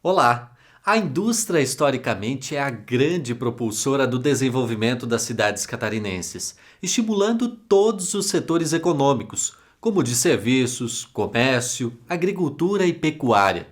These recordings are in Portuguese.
Olá! A indústria historicamente é a grande propulsora do desenvolvimento das cidades catarinenses, estimulando todos os setores econômicos, como o de serviços, comércio, agricultura e pecuária.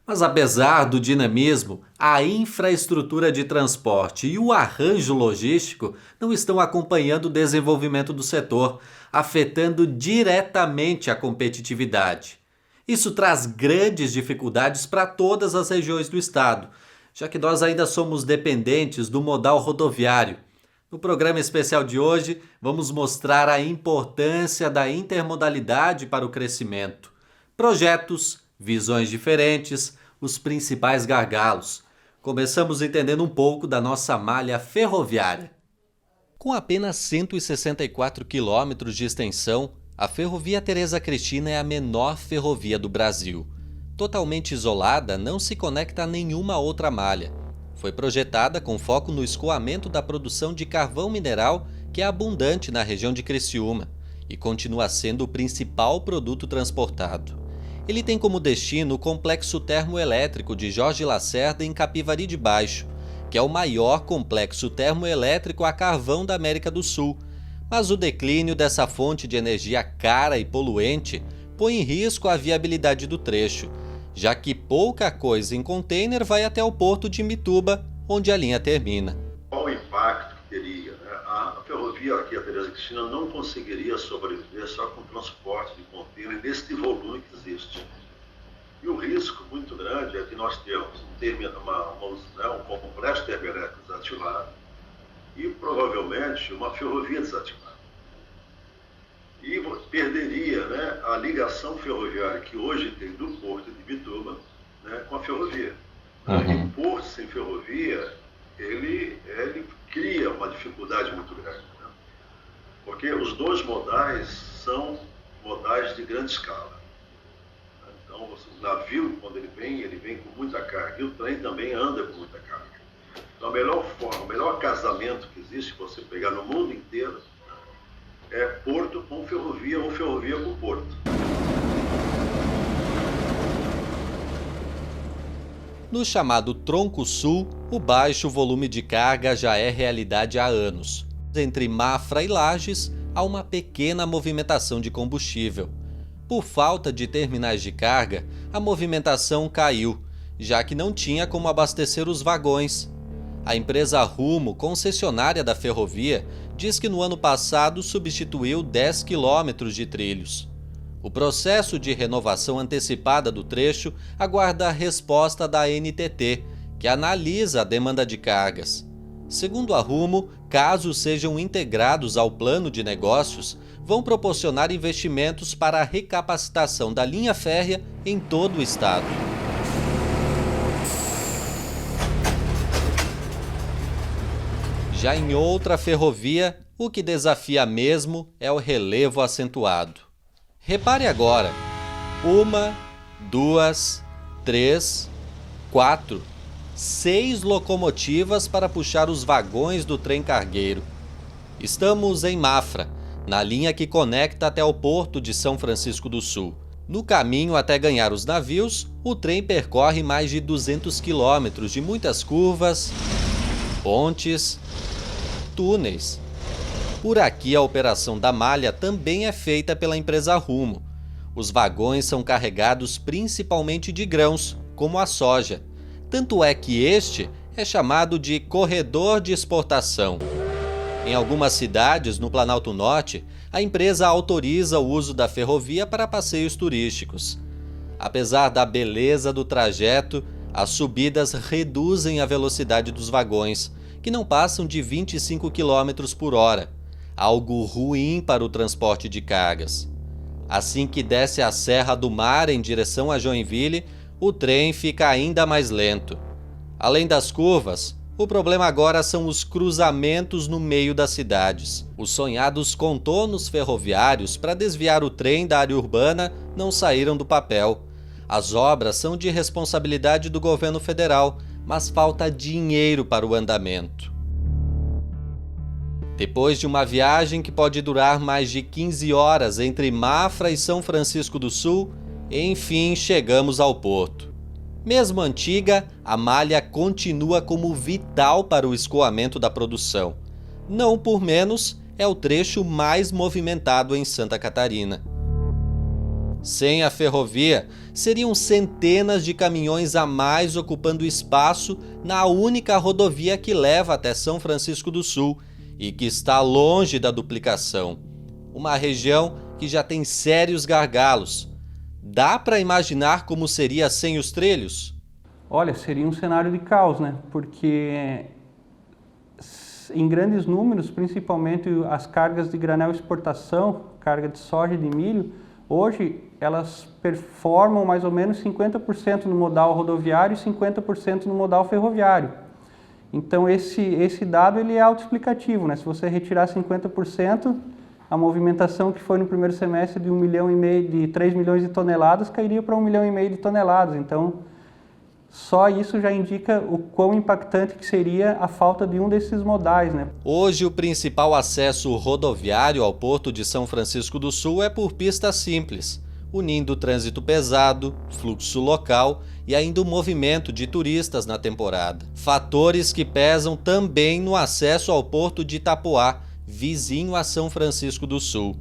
Mas apesar do dinamismo, a infraestrutura de transporte e o arranjo logístico não estão acompanhando o desenvolvimento do setor, afetando diretamente a competitividade. Isso traz grandes dificuldades para todas as regiões do estado, já que nós ainda somos dependentes do modal rodoviário. No programa especial de hoje, vamos mostrar a importância da intermodalidade para o crescimento. Projetos, visões diferentes, os principais gargalos. Começamos entendendo um pouco da nossa malha ferroviária. Com apenas 164 quilômetros de extensão, a Ferrovia Teresa Cristina é a menor ferrovia do Brasil. Totalmente isolada, não se conecta a nenhuma outra malha. Foi projetada com foco no escoamento da produção de carvão mineral, que é abundante na região de Criciúma, e continua sendo o principal produto transportado. Ele tem como destino o Complexo Termoelétrico de Jorge Lacerda em Capivari de Baixo, que é o maior complexo termoelétrico a carvão da América do Sul. Mas o declínio dessa fonte de energia cara e poluente põe em risco a viabilidade do trecho, já que pouca coisa em container vai até o porto de Imbituba, onde a linha termina. Qual o impacto que teria? A ferrovia aqui, a Teresa Cristina, não conseguiria sobreviver só com transporte de container deste volume que existe. E o risco muito grande é que nós temos um complexo termoelétrico desativado e provavelmente uma ferrovia desativada. E perderia, a ligação ferroviária que hoje tem do porto de Imbituba, com a ferrovia. E porto sem ferrovia, ele cria uma dificuldade muito grande. Porque os dois modais são modais de grande escala. Então, o navio, quando ele vem com muita carga, e o trem também anda com muita carga. Então, a melhor forma, o melhor casamento que existe, você pegar no mundo inteiro, é porto com ferrovia ou ferrovia com porto. No chamado Tronco Sul, o baixo volume de carga já é realidade há anos. Entre Mafra e Lages, há uma pequena movimentação de combustível. Por falta de terminais de carga, a movimentação caiu, já que não tinha como abastecer os vagões. A empresa Rumo, concessionária da ferrovia, diz que no ano passado substituiu 10 quilômetros de trilhos. O processo de renovação antecipada do trecho aguarda a resposta da ANTT, que analisa a demanda de cargas. Segundo a Rumo, caso sejam integrados ao plano de negócios, vão proporcionar investimentos para a recapacitação da linha férrea em todo o estado. Já em outra ferrovia, o que desafia mesmo é o relevo acentuado. Repare agora: 1, 2, 3, 4, 6 locomotivas para puxar os vagões do trem cargueiro. Estamos em Mafra, na linha que conecta até o porto de São Francisco do Sul. No caminho até ganhar os navios, o trem percorre mais de 200 quilômetros de muitas curvas, pontes, túneis. Por aqui, a operação da malha também é feita pela empresa Rumo. Os vagões são carregados principalmente de grãos, como a soja. Tanto é que este é chamado de corredor de exportação. Em algumas cidades no Planalto Norte, a empresa autoriza o uso da ferrovia para passeios turísticos. Apesar da beleza do trajeto, as subidas reduzem a velocidade dos vagões, que não passam de 25 km por hora, algo ruim para o transporte de cargas. Assim que desce a Serra do Mar em direção a Joinville, o trem fica ainda mais lento. Além das curvas, o problema agora são os cruzamentos no meio das cidades. Os sonhados contornos ferroviários para desviar o trem da área urbana não saíram do papel. As obras são de responsabilidade do governo federal, mas falta dinheiro para o andamento. Depois de uma viagem que pode durar mais de 15 horas entre Mafra e São Francisco do Sul, enfim chegamos ao porto. Mesmo antiga, a malha continua como vital para o escoamento da produção. Não por menos, é o trecho mais movimentado em Santa Catarina. Sem a ferrovia, seriam centenas de caminhões a mais ocupando espaço na única rodovia que leva até São Francisco do Sul e que está longe da duplicação. Uma região que já tem sérios gargalos. Dá para imaginar como seria sem os trilhos? Olha, seria um cenário de caos, né? Porque em grandes números, principalmente as cargas de granel exportação, carga de soja e de milho, hoje elas performam mais ou menos 50% no modal rodoviário e 50% no modal ferroviário. Então esse dado ele é autoexplicativo, né? Se você retirar 50%, a movimentação que foi no primeiro semestre de 1,5 milhão, de 3 milhões de toneladas, cairia para 1,5 milhão de toneladas. Então, só isso já indica o quão impactante que seria a falta de um desses modais, né? Hoje, o principal acesso rodoviário ao Porto de São Francisco do Sul é por pista simples, unindo o trânsito pesado, fluxo local e ainda o movimento de turistas na temporada. Fatores que pesam também no acesso ao Porto de Itapoá, vizinho a São Francisco do Sul.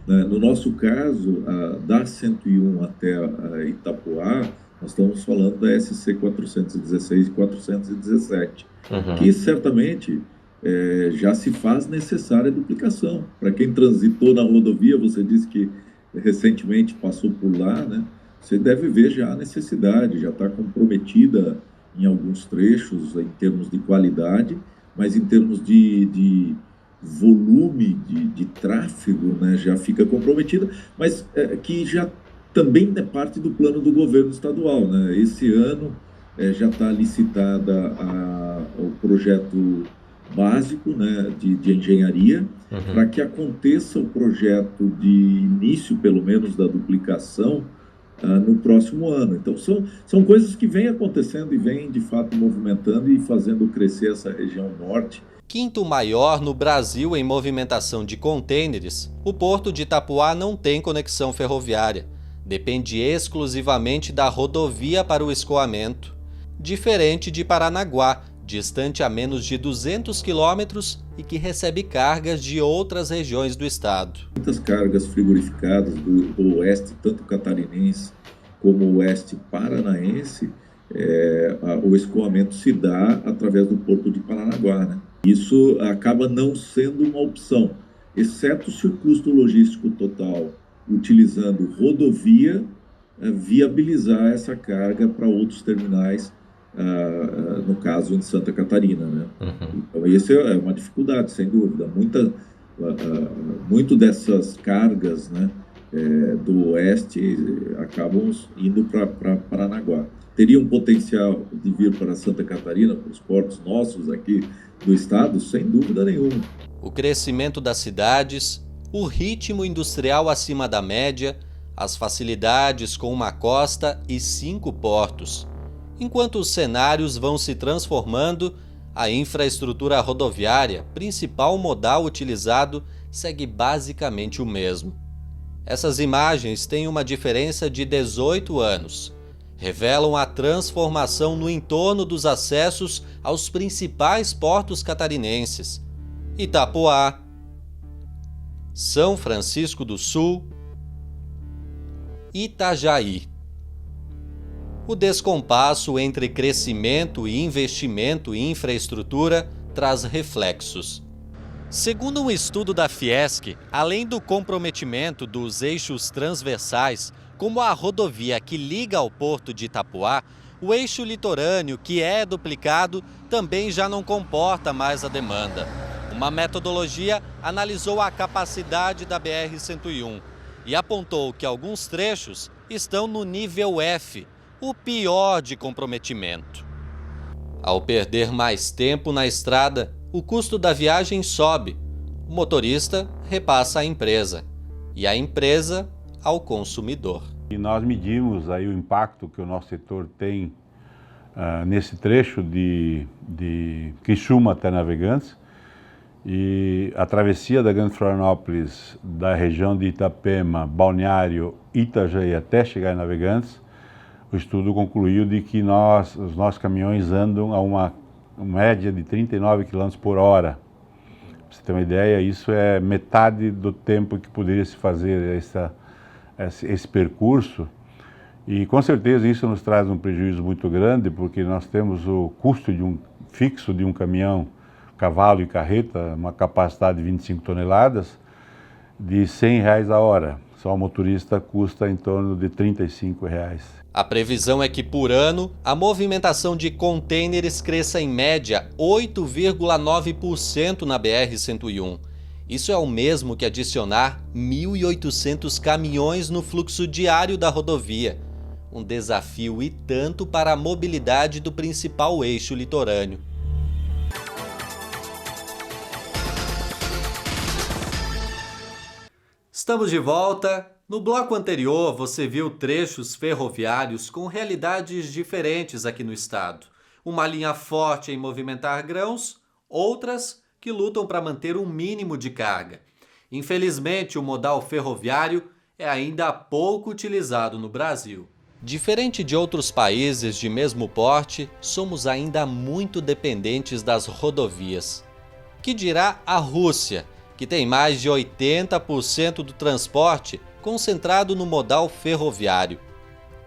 No nosso caso, da 101 até Itapoá, nós estamos falando da SC 416 e 417, que certamente já se faz necessária a duplicação. Para quem transitou na rodovia, você disse que recentemente passou por lá, né? Você deve ver já a necessidade, já está comprometida em alguns trechos em termos de qualidade, mas em termos de volume de tráfego, né, já fica comprometida, mas que já também é parte do plano do governo estadual, né? Esse ano já está licitada o projeto básico, né, de engenharia, para que aconteça o projeto de início, pelo menos, da duplicação no próximo ano. Então, são coisas que vêm acontecendo e vêm, de fato, movimentando e fazendo crescer essa região norte. Quinto maior no Brasil em movimentação de contêineres, o Porto de Itapoá não tem conexão ferroviária. Depende exclusivamente da rodovia para o escoamento. Diferente de Paranaguá, distante a menos de 200 quilômetros e que recebe cargas de outras regiões do estado. Muitas cargas frigorificadas do oeste, tanto catarinense como o oeste paranaense, o escoamento se dá através do Porto de Paranaguá, né? Isso acaba não sendo uma opção, exceto se o custo logístico total, utilizando rodovia, viabilizar essa carga para outros terminais, no caso em Santa Catarina, né? Então, essa é uma dificuldade, sem dúvida. Muito dessas cargas, né, do oeste acabam indo para Paranaguá. Teria um potencial de vir para Santa Catarina, para os portos nossos aqui do estado, sem dúvida nenhuma. O crescimento das cidades, o ritmo industrial acima da média, as facilidades com uma costa e 5 portos. Enquanto os cenários vão se transformando, a infraestrutura rodoviária, principal modal utilizado, segue basicamente o mesmo. Essas imagens têm uma diferença de 18 anos. Revelam a transformação no entorno dos acessos aos principais portos catarinenses: Itapoá, São Francisco do Sul, Itajaí. O descompasso entre crescimento e investimento em infraestrutura traz reflexos. Segundo um estudo da Fiesc, além do comprometimento dos eixos transversais, como a rodovia que liga ao porto de Itapoá, o eixo litorâneo, que é duplicado, também já não comporta mais a demanda. Uma metodologia analisou a capacidade da BR-101 e apontou que alguns trechos estão no nível F, o pior de comprometimento. Ao perder mais tempo na estrada, o custo da viagem sobe. O motorista repassa à empresa e a empresa ao consumidor. E nós medimos aí o impacto que o nosso setor tem nesse trecho de Criciúma até Navegantes, e a travessia da Grande Florianópolis, da região de Itapema, Balneário, Itajaí até chegar em Navegantes, o estudo concluiu de que os nossos caminhões andam a uma média de 39 km por hora. Para você ter uma ideia, isso é metade do tempo que poderia se fazer esse percurso. E com certeza isso nos traz um prejuízo muito grande, porque nós temos o custo fixo de um caminhão, cavalo e carreta, uma capacidade de 25 toneladas, de R$100 a hora. Só o motorista custa em torno de R$35. A previsão é que, por ano, a movimentação de contêineres cresça em média 8,9% na BR-101. Isso é o mesmo que adicionar 1.800 caminhões no fluxo diário da rodovia. Um desafio e tanto para a mobilidade do principal eixo litorâneo. Estamos de volta. No bloco anterior, você viu trechos ferroviários com realidades diferentes aqui no estado. Uma linha forte em movimentar grãos, outras que lutam para manter um mínimo de carga. Infelizmente, o modal ferroviário é ainda pouco utilizado no Brasil. Diferente de outros países de mesmo porte, somos ainda muito dependentes das rodovias. Que dirá a Rússia, que tem mais de 80% do transporte concentrado no modal ferroviário.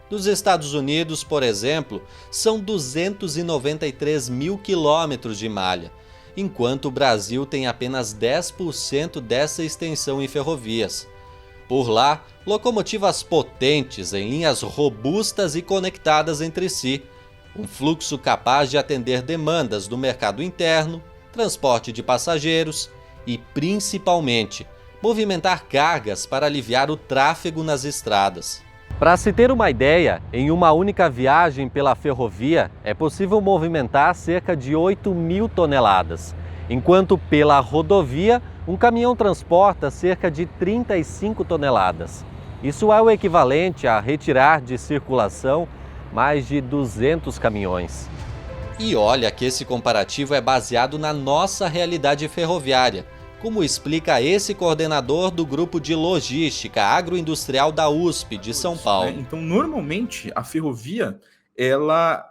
Nos Estados Unidos, por exemplo, são 293 mil quilômetros de malha, enquanto o Brasil tem apenas 10% dessa extensão em ferrovias. Por lá, locomotivas potentes em linhas robustas e conectadas entre si, um fluxo capaz de atender demandas do mercado interno, transporte de passageiros e, principalmente, movimentar cargas para aliviar o tráfego nas estradas. Para se ter uma ideia, em uma única viagem pela ferrovia é possível movimentar cerca de 8.000 toneladas, enquanto pela rodovia um caminhão transporta cerca de 35 toneladas. Isso é o equivalente a retirar de circulação mais de 200 caminhões. E olha que esse comparativo é baseado na nossa realidade ferroviária, como explica esse coordenador do Grupo de Logística Agroindustrial da USP de São Paulo. Então, normalmente, a ferrovia ela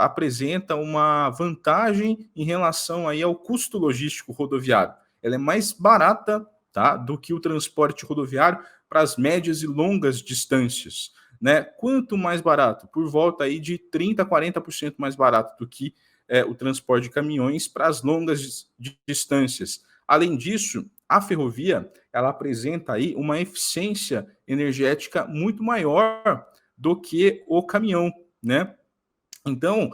apresenta uma vantagem em relação aí ao custo logístico rodoviário. Ela é mais barata, tá, do que o transporte rodoviário para as médias e longas distâncias. Né? Quanto mais barato? Por volta aí de 30% a 40% mais barato do que o transporte de caminhões para as longas distâncias. Além disso, a ferrovia ela apresenta aí uma eficiência energética muito maior do que o caminhão, né? Então,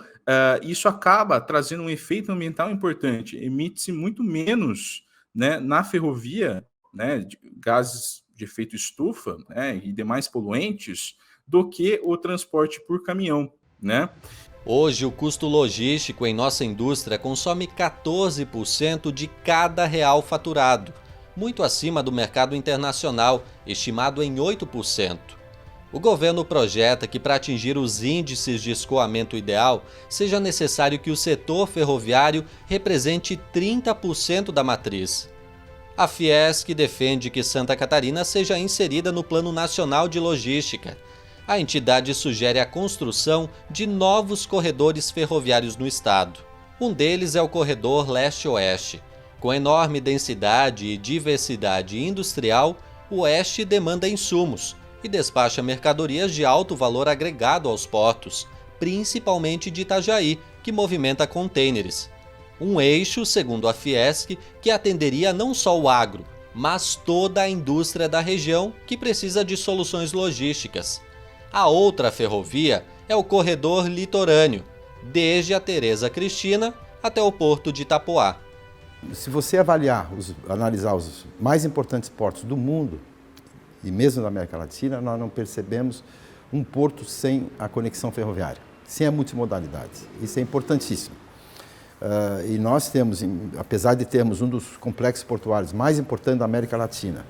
isso acaba trazendo um efeito ambiental importante. Emite-se muito menos, né, na ferrovia, né, de gases de efeito estufa, né, e demais poluentes do que o transporte por caminhão, né? Hoje, o custo logístico em nossa indústria consome 14% de cada real faturado, muito acima do mercado internacional, estimado em 8%. O governo projeta que, para atingir os índices de escoamento ideal, seja necessário que o setor ferroviário represente 30% da matriz. A Fiesc defende que Santa Catarina seja inserida no Plano Nacional de Logística. A entidade sugere a construção de novos corredores ferroviários no estado. Um deles é o corredor leste-oeste. Com enorme densidade e diversidade industrial, o oeste demanda insumos e despacha mercadorias de alto valor agregado aos portos, principalmente de Itajaí, que movimenta contêineres. Um eixo, segundo a Fiesc, que atenderia não só o agro, mas toda a indústria da região que precisa de soluções logísticas. A outra ferrovia é o corredor litorâneo, desde a Tereza Cristina até o porto de Itapoá. Se você analisar os mais importantes portos do mundo, e mesmo da América Latina, nós não percebemos um porto sem a conexão ferroviária, sem a multimodalidade. Isso é importantíssimo. E nós temos, apesar de termos um dos complexos portuários mais importantes da América Latina,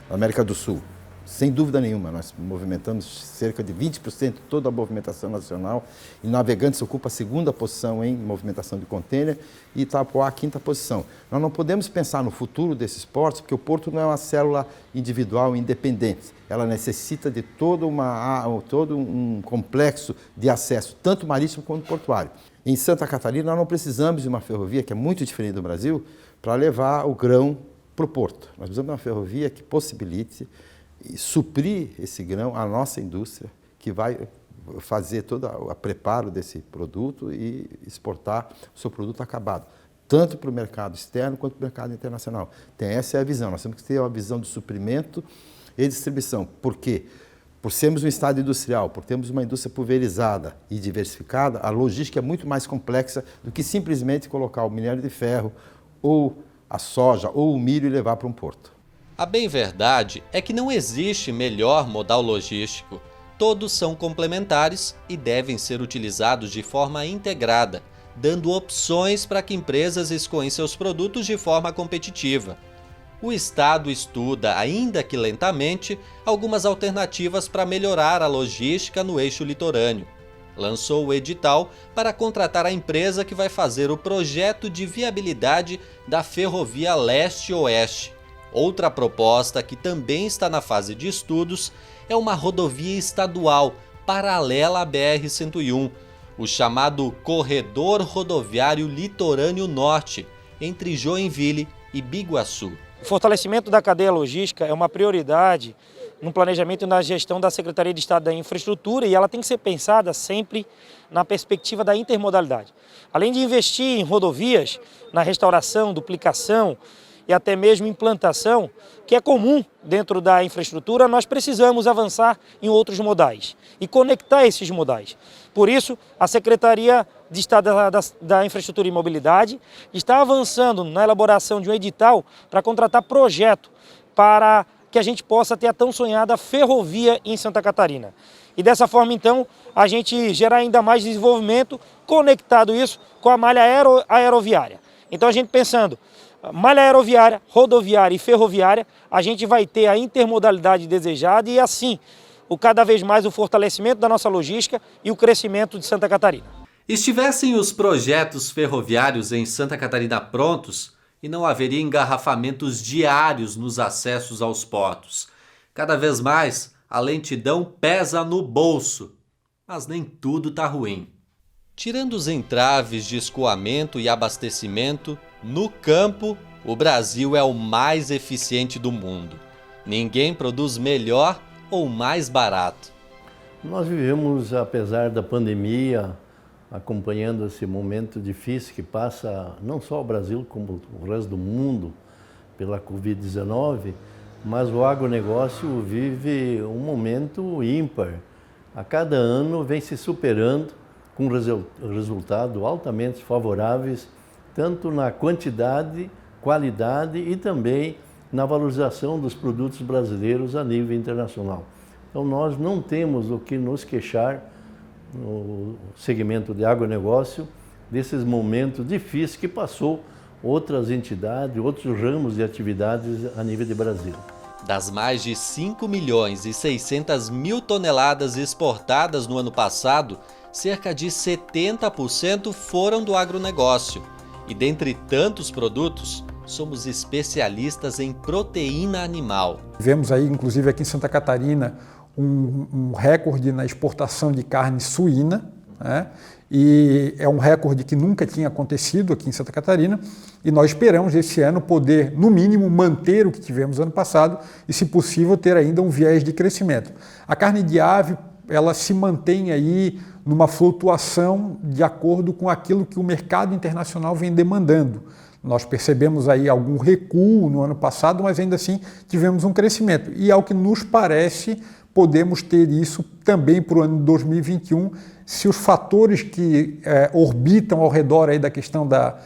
da América do Sul, sem dúvida nenhuma, nós movimentamos cerca de 20% de toda a movimentação nacional e Navegantes ocupa a segunda posição em movimentação de contêiner e Itapoá a quinta posição. Nós não podemos pensar no futuro desses portos porque o porto não é uma célula individual independente, ela necessita de todo um complexo de acesso, tanto marítimo quanto portuário. Em Santa Catarina, nós não precisamos de uma ferrovia, que é muito diferente do Brasil, para levar o grão para o porto. Nós precisamos de uma ferrovia que possibilite suprir esse grão à nossa indústria, que vai fazer todo o preparo desse produto e exportar o seu produto acabado, tanto para o mercado externo quanto para o mercado internacional. Então, essa é a visão. Nós temos que ter uma visão de suprimento e distribuição. Por quê? Por sermos um estado industrial, por termos uma indústria pulverizada e diversificada, a logística é muito mais complexa do que simplesmente colocar o minério de ferro ou a soja ou o milho e levar para um porto. A bem verdade é que não existe melhor modal logístico. Todos são complementares e devem ser utilizados de forma integrada, dando opções para que empresas escolham seus produtos de forma competitiva. O Estado estuda, ainda que lentamente, algumas alternativas para melhorar a logística no eixo litorâneo. Lançou o edital para contratar a empresa que vai fazer o projeto de viabilidade da Ferrovia Leste-Oeste. Outra proposta que também está na fase de estudos é uma rodovia estadual paralela à BR-101, o chamado Corredor Rodoviário Litorâneo Norte, entre Joinville e Biguaçu. O fortalecimento da cadeia logística é uma prioridade no planejamento e na gestão da Secretaria de Estado da Infraestrutura e ela tem que ser pensada sempre na perspectiva da intermodalidade. Além de investir em rodovias, na restauração, duplicação e até mesmo implantação, que é comum dentro da infraestrutura, nós precisamos avançar em outros modais e conectar esses modais. Por isso, a Secretaria de Estado da Infraestrutura e Mobilidade está avançando na elaboração de um edital para contratar projeto para que a gente possa ter a tão sonhada ferrovia em Santa Catarina. E dessa forma, então, a gente gerar ainda mais desenvolvimento, conectado isso com a malha aeroviária. Então, a gente pensando, malha aeroviária, rodoviária e ferroviária, a gente vai ter a intermodalidade desejada e, assim, cada vez mais o fortalecimento da nossa logística e o crescimento de Santa Catarina. Estivessem os projetos ferroviários em Santa Catarina prontos e não haveria engarrafamentos diários nos acessos aos portos. Cada vez mais, a lentidão pesa no bolso, mas nem tudo está ruim. Tirando os entraves de escoamento e abastecimento, no campo, o Brasil é o mais eficiente do mundo. Ninguém produz melhor ou mais barato. Nós vivemos, apesar da pandemia, acompanhando esse momento difícil que passa não só o Brasil, como o resto do mundo, pela Covid-19, mas o agronegócio vive um momento ímpar. A cada ano vem se superando com resultados altamente favoráveis, tanto na quantidade, qualidade e também na valorização dos produtos brasileiros a nível internacional. Então nós não temos o que nos queixar no segmento de agronegócio desses momentos difíceis que passou outras entidades, outros ramos de atividades a nível de Brasil. Das mais de 5.600.000 toneladas exportadas no ano passado, cerca de 70% foram do agronegócio. E dentre tantos produtos, somos especialistas em proteína animal. Tivemos aí, inclusive aqui em Santa Catarina, um recorde na exportação de carne suína, né? E é um recorde que nunca tinha acontecido aqui em Santa Catarina, e nós esperamos esse ano poder, no mínimo, manter o que tivemos ano passado e, se possível, ter ainda um viés de crescimento. A carne de ave, ela se mantém aí numa flutuação de acordo com aquilo que o mercado internacional vem demandando. Nós percebemos aí algum recuo no ano passado, mas ainda assim tivemos um crescimento. E ao que nos parece, podemos ter isso também para o ano de 2021, se os fatores que orbitam ao redor aí da questão da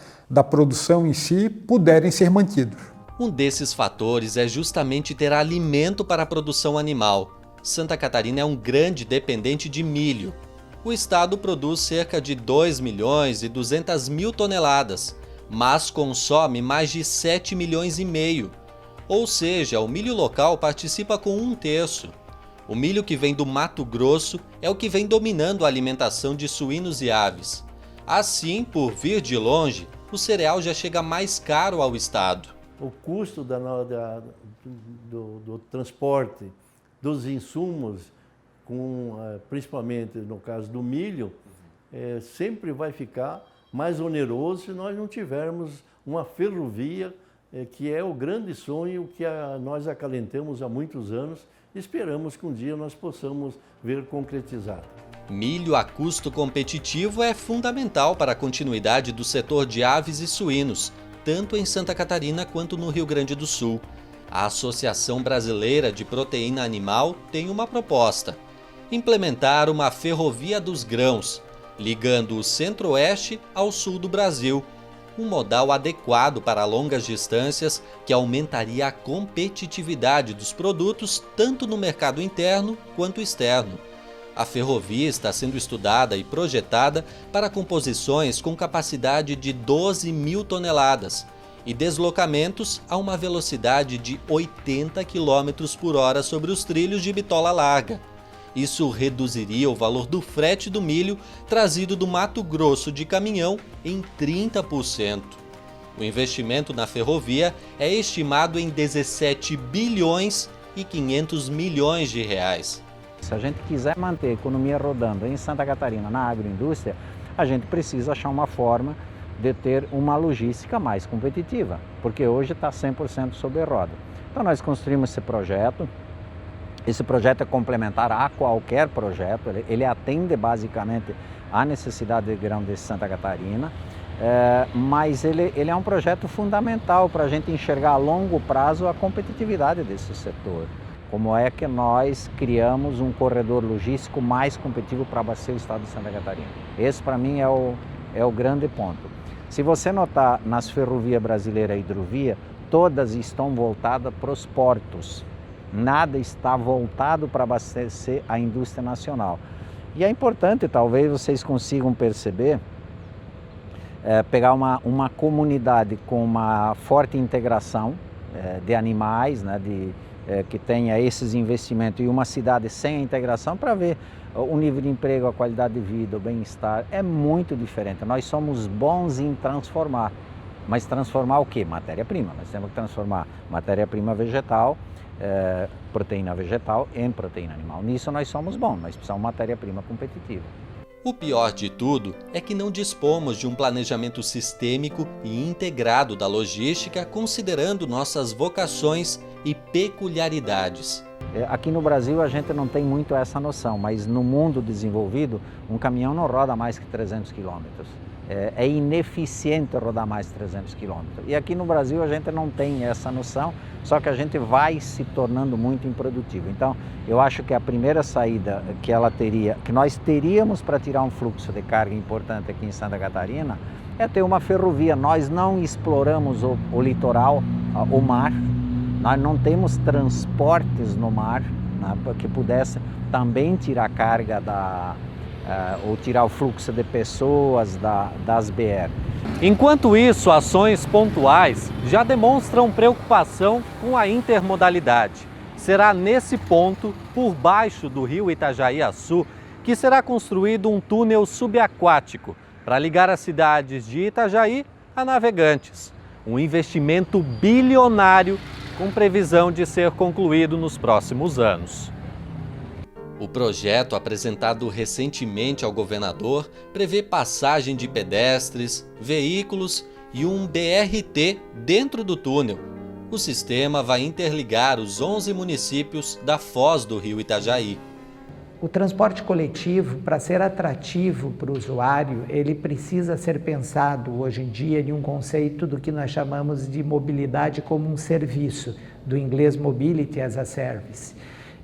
produção em si puderem ser mantidos. Um desses fatores é justamente ter alimento para a produção animal. Santa Catarina é um grande dependente de milho. O estado produz cerca de 2.200.000 toneladas, mas consome mais de 7,5 milhões. Ou seja, o milho local participa com 1/3. O milho que vem do Mato Grosso é o que vem dominando a alimentação de suínos e aves. Assim, por vir de longe, o cereal já chega mais caro ao estado. O custo do transporte dos insumos, principalmente no caso do milho, sempre vai ficar mais oneroso se nós não tivermos uma ferrovia, que é o grande sonho que nós acalentamos há muitos anos. Esperamos que um dia nós possamos ver concretizado. Milho a custo competitivo é fundamental para a continuidade do setor de aves e suínos, tanto em Santa Catarina quanto no Rio Grande do Sul. A Associação Brasileira de Proteína Animal tem uma proposta: implementar uma ferrovia dos grãos, ligando o centro-oeste ao sul do Brasil, um modal adequado para longas distâncias que aumentaria a competitividade dos produtos tanto no mercado interno quanto externo. A ferrovia está sendo estudada e projetada para composições com capacidade de 12 mil toneladas e deslocamentos a uma velocidade de 80 km por hora sobre os trilhos de bitola larga. Isso reduziria o valor do frete do milho trazido do Mato Grosso de caminhão em 30%. O investimento na ferrovia é estimado em 17 bilhões e 500 milhões de reais. Se a gente quiser manter a economia rodando em Santa Catarina, na agroindústria, a gente precisa achar uma forma de ter uma logística mais competitiva, porque hoje está 100% sob roda. Então nós construímos esse projeto. Esse projeto é complementar a qualquer projeto, ele atende basicamente à necessidade de grão de Santa Catarina, mas ele é um projeto fundamental para a gente enxergar a longo prazo a competitividade desse setor. Como é que nós criamos um corredor logístico mais competitivo para abastecer o estado de Santa Catarina. Esse, para mim, é o grande ponto. Se você notar nas ferrovias brasileiras e hidrovia, todas estão voltadas para os portos. Nada está voltado para abastecer a indústria nacional. E é importante, talvez vocês consigam perceber, pegar uma comunidade com uma forte integração de animais, né, que tenha esses investimentos, e uma cidade sem a integração, para ver o nível de emprego, a qualidade de vida, o bem-estar, é muito diferente. Nós somos bons em transformar, mas transformar o quê? Matéria-prima. Nós temos que transformar matéria-prima vegetal, proteína vegetal em proteína animal. Nisso nós somos bons, mas precisamos de matéria-prima competitiva. O pior de tudo é que não dispomos de um planejamento sistêmico e integrado da logística, considerando nossas vocações e peculiaridades. Aqui no Brasil a gente não tem muito essa noção, mas no mundo desenvolvido um caminhão não roda mais que 300 quilômetros. É ineficiente rodar mais de 300 quilômetros. E aqui no Brasil a gente não tem essa noção, só que a gente vai se tornando muito improdutivo. Então, eu acho que a primeira saída que nós teríamos para tirar um fluxo de carga importante aqui em Santa Catarina, é ter uma ferrovia. Nós não exploramos o litoral, o mar, nós não temos transportes no mar, né, que pudesse também tirar carga ou tirar o fluxo de pessoas das BR. Enquanto isso, ações pontuais já demonstram preocupação com a intermodalidade. Será nesse ponto, por baixo do rio Itajaí-Açu, que será construído um túnel subaquático para ligar as cidades de Itajaí a Navegantes. Um investimento bilionário com previsão de ser concluído nos próximos anos. O projeto, apresentado recentemente ao governador, prevê passagem de pedestres, veículos e um BRT dentro do túnel. O sistema vai interligar os 11 municípios da foz do rio Itajaí. O transporte coletivo, para ser atrativo para o usuário, ele precisa ser pensado hoje em dia em um conceito do que nós chamamos de mobilidade como um serviço, do inglês Mobility as a Service.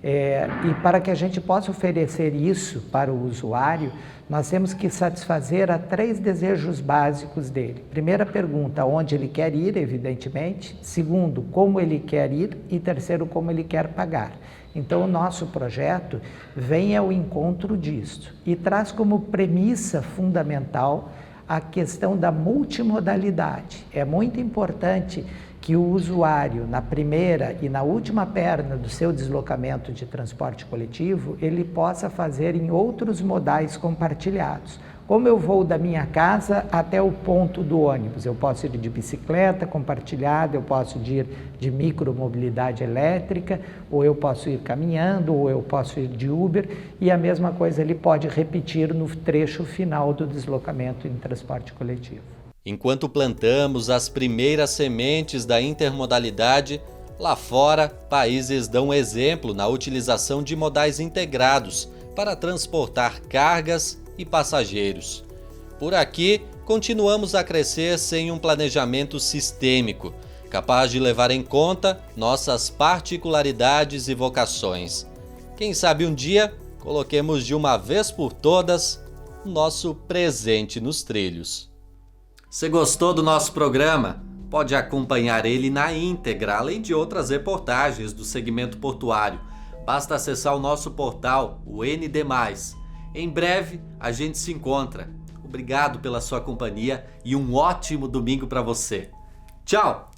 E para que a gente possa oferecer isso para o usuário, nós temos que satisfazer a 3 desejos básicos dele. Primeira pergunta, onde ele quer ir, evidentemente. Segundo, como ele quer ir. E terceiro, como ele quer pagar. Então, o nosso projeto vem ao encontro disso e traz como premissa fundamental a questão da multimodalidade. É muito importante que o usuário, na primeira e na última perna do seu deslocamento de transporte coletivo, ele possa fazer em outros modais compartilhados, Como eu vou da minha casa até o ponto do ônibus? Eu posso ir de bicicleta compartilhada, eu posso ir de micromobilidade elétrica, ou eu posso ir caminhando, ou eu posso ir de Uber, e a mesma coisa ele pode repetir no trecho final do deslocamento em transporte coletivo. Enquanto plantamos as primeiras sementes da intermodalidade, lá fora, países dão exemplo na utilização de modais integrados para transportar cargas e passageiros. Por aqui, continuamos a crescer sem um planejamento sistêmico, capaz de levar em conta nossas particularidades e vocações. Quem sabe um dia, coloquemos de uma vez por todas o nosso presente nos trilhos. Se gostou do nosso programa? Pode acompanhar ele na íntegra, além de outras reportagens do segmento portuário. Basta acessar o nosso portal, o ND+. Em breve, a gente se encontra. Obrigado pela sua companhia e um ótimo domingo para você. Tchau!